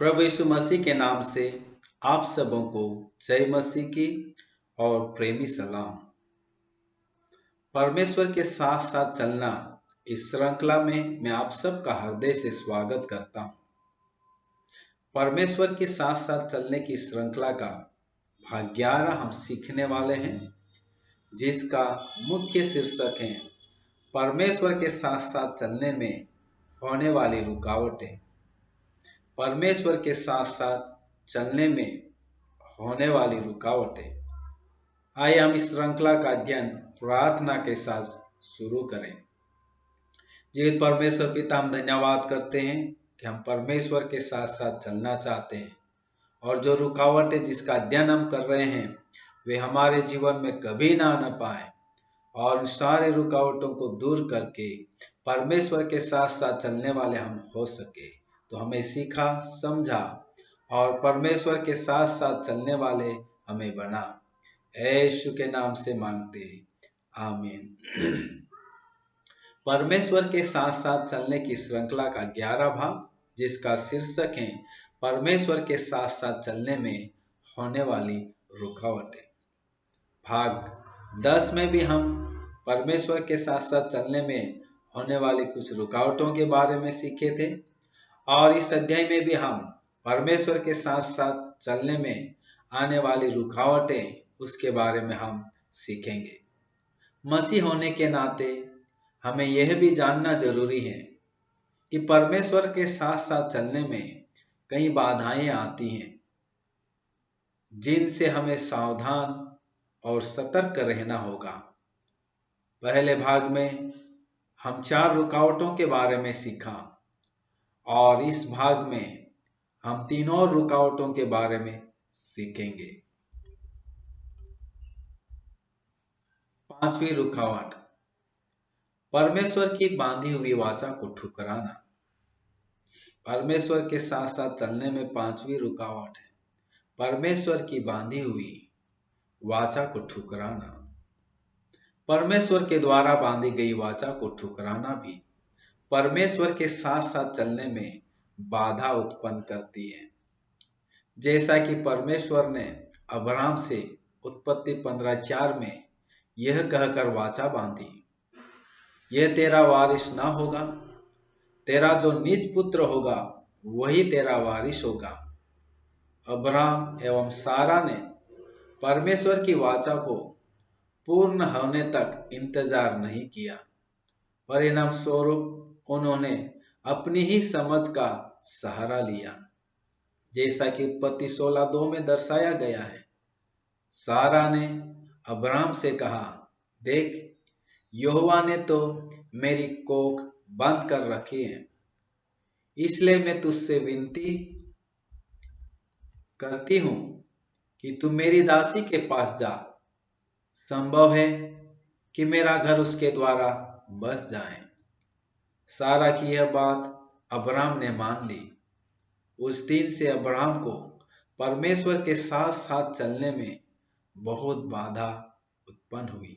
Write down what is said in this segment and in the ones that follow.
प्रभु यीशु मसीह के नाम से आप सबों को जय मसीह की और प्रेमी सलाम। परमेश्वर के साथ साथ चलना इस श्रृंखला में मैं आप सबका हृदय से स्वागत करता हूं। परमेश्वर के साथ साथ चलने की श्रृंखला का भाग 11 हम सीखने वाले हैं, जिसका मुख्य शीर्षक है परमेश्वर के साथ साथ चलने में होने वाली रुकावटें। परमेश्वर के साथ साथ चलने में होने वाली रुकावटें। आइए हम इस श्रृंखला का अध्ययन प्रार्थना के साथ शुरू करें। जीवित परमेश्वर पिता, हम धन्यवाद करते हैं कि हम परमेश्वर के साथ साथ चलना चाहते हैं और जो रुकावटें जिसका अध्ययन हम कर रहे हैं वे हमारे जीवन में कभी ना आना पाए और उन सारे रुकावटों को दूर करके परमेश्वर के साथ साथ चलने वाले हम हो सके। तो हमें सीखा, समझा और परमेश्वर के साथ साथ चलने वाले हमें बना। यीशु के नाम से मांगते, आमीन। परमेश्वर के साथ साथ चलने की श्रृंखला का 11 भाग, जिसका शीर्षक है परमेश्वर के साथ साथ चलने में होने वाली रुकावटें। भाग 10 में भी हम परमेश्वर के साथ साथ चलने में होने वाली कुछ रुकावटों के बारे में सीखे थे और इस अध्याय में भी हम परमेश्वर के साथ साथ चलने में आने वाली रुकावटें उसके बारे में हम सीखेंगे। मसीह होने के नाते हमें यह भी जानना जरूरी है कि परमेश्वर के साथ साथ चलने में कई बाधाएं आती हैं, जिनसे हमें सावधान और सतर्क रहना होगा। पहले भाग में हम 4 रुकावटों के बारे में सीखा और इस भाग में हम 3 और रुकावटों के बारे में सीखेंगे। 5वीं रुकावट, परमेश्वर की बांधी हुई वाचा को ठुकराना। परमेश्वर के साथ साथ चलने में 5वीं रुकावट है परमेश्वर की बांधी हुई वाचा को ठुकराना। परमेश्वर के द्वारा बांधी गई वाचा को ठुकराना भी परमेश्वर के साथ साथ चलने में बाधा उत्पन्न करती है। जैसा कि परमेश्वर ने अब्राहम से उत्पत्ति 15:4 में यह कहकर वाचा बांधी, यह तेरा वारिस ना होगा, तेरा जो निज पुत्र होगा वही तेरा वारिस होगा। अब्राहम एवं सारा ने परमेश्वर की वाचा को पूर्ण होने तक इंतजार नहीं किया। परिणाम स्वरूप उन्होंने अपनी ही समझ का सहारा लिया, जैसा कि उत्पत्ति 16:2 में दर्शाया गया है। सारा ने अब्राहम से कहा, देख, यहोवा ने तो मेरी कोख बंद कर रखी है, इसलिए मैं तुझसे विनती करती हूं कि तू मेरी दासी के पास जा। संभव है कि मेरा घर उसके द्वारा बस जाए। सारा की यह बात अब्राहम ने मान ली। उस दिन से अब्राहम को परमेश्वर के साथ साथ चलने में बहुत बाधा उत्पन्न हुई,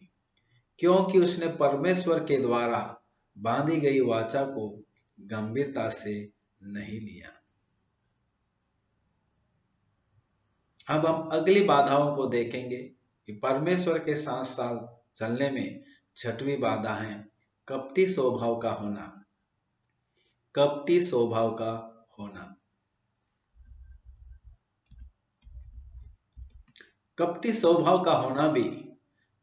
क्योंकि उसने परमेश्वर के द्वारा बांधी गई वाचा को गंभीरता से नहीं लिया। अब हम अगली बाधाओं को देखेंगे कि परमेश्वर के साथ साथ चलने में 6वीं बाधा है कपटी स्वभाव का होना। कपटी स्वभाव का होना। कपटी स्वभाव का होना भी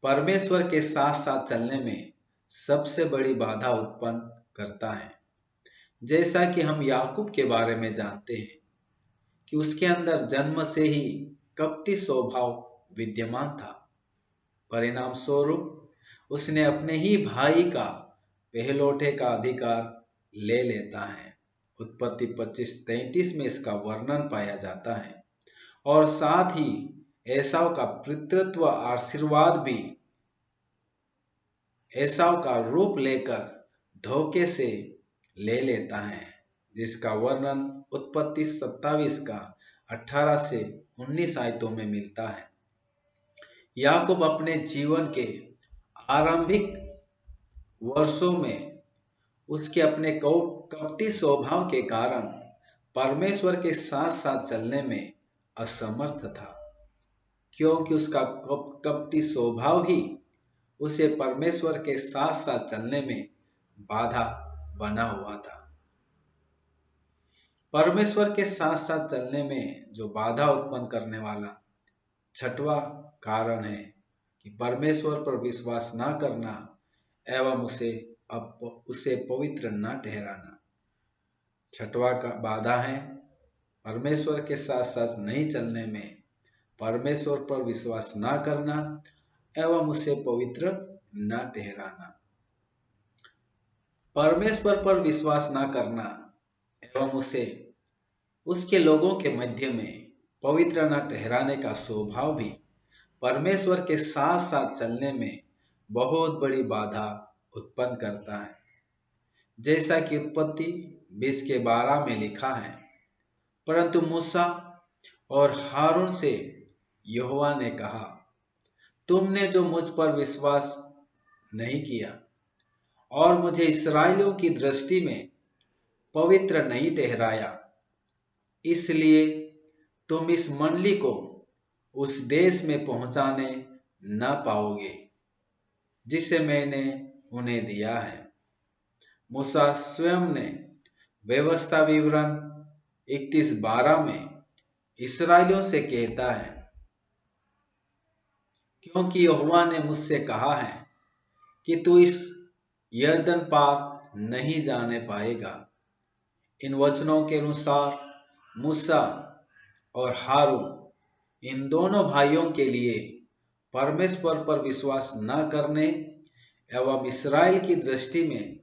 परमेश्वर के साथ साथ चलने में सबसे बड़ी बाधा उत्पन्न करता है। जैसा कि हम याकूब के बारे में जानते हैं कि उसके अंदर जन्म से ही कपटी स्वभाव विद्यमान था। परिणाम स्वरूप उसने अपने ही भाई का पहलौठे का अधिकार ले लेता है। उत्पत्ति 25:33 में इसका वर्णन पाया जाता है और साथ ही एसाव का पितृत्व आशीर्वाद भी एसाव का रूप लेकर धोखे से ले लेता है, जिसका वर्णन उत्पत्ति 27 का 18 से 19 आयतों में मिलता है। याकूब अपने जीवन के आरंभिक वर्षों में उसके अपने कपटी स्वभाव के कारण परमेश्वर के साथ साथ चलने में असमर्थ था, क्योंकि उसका कपटी स्वभाव ही उसे परमेश्वर के साथ साथ चलने में बाधा बना हुआ था। परमेश्वर के साथ साथ चलने में जो बाधा उत्पन्न करने वाला छठवां कारण है कि परमेश्वर पर विश्वास न करना एवं उसे पवित्र न ठहराना। छठवां का बाधा है परमेश्वर के साथ साथ नहीं चलने में परमेश्वर पर विश्वास न करना एवं उसे पवित्र न ठहराना। परमेश्वर पर विश्वास न करना एवं उसे उसके लोगों के मध्य में पवित्र न ठहराने का स्वभाव भी परमेश्वर के साथ साथ चलने में बहुत बड़ी बाधा उत्पन्न करता है। जैसा कि उत्पत्ति 20:12 में लिखा है, परंतु मूसा और हारून से यहोवा ने कहा, तुमने जो मुझ पर विश्वास नहीं किया और मुझे इस्राएलियों की दृष्टि में पवित्र नहीं ठहराया, इसलिए तुम इस मंडली को उस देश में पहुंचाने न पाओगे जिसे मैंने उन्हें दिया है। मूसा स्वयं ने व्यवस्था विवरण 31:12 में इस्राएलियों से कहता है, क्योंकि यहोवा ने मुझसे कहा है कि तू इस यरदन पार नहीं जाने पाएगा। इन वचनों के अनुसार मूसा और हारून इन दोनों भाइयों के लिए परमेश्वर पर विश्वास न करने एवं इस्राएल की दृष्टि में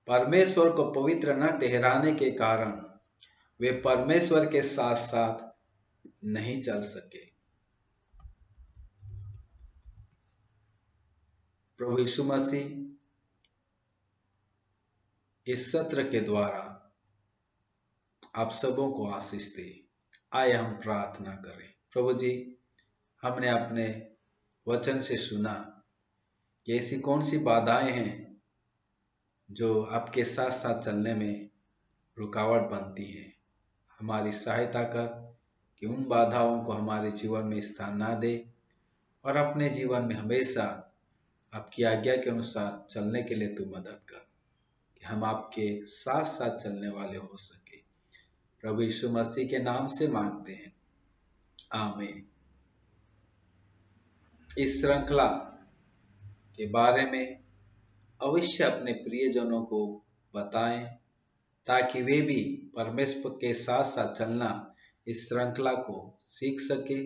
परमेश्वर को पवित्र न ठहराने के कारण वे परमेश्वर के साथ साथ नहीं चल सके। प्रभु यीशु मसीह इस सत्र के द्वारा आप सबों को आशीष दे। आए हम प्रार्थना करें। प्रभु जी, हमने अपने वचन से सुना कि ऐसी कौन सी बाधाएं हैं जो आपके साथ साथ चलने में रुकावट बनती हैं। हमारी सहायता कर कि उन बाधाओं को हमारे जीवन में स्थान ना दे और अपने जीवन में हमेशा आपकी आज्ञा के अनुसार चलने के लिए तू मदद कर कि हम आपके साथ साथ चलने वाले हो सके। प्रभु यीशु मसीह के नाम से मांगते हैं, आमीन। इस श्रृंखला के बारे में अवश्य अपने प्रियजनों को बताएं ताकि वे भी परमेश्वर के साथ साथ चलना इस श्रृंखला को सीख सके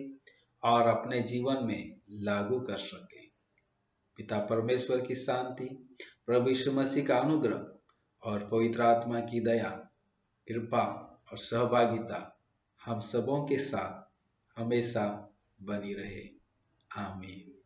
और अपने जीवन में लागू कर सके। पिता परमेश्वर की शांति, प्रभु यीशु मसीह का अनुग्रह और पवित्र आत्मा की दया, कृपा और सहभागिता हम सबों के साथ हमेशा बनी रहे। आमीन।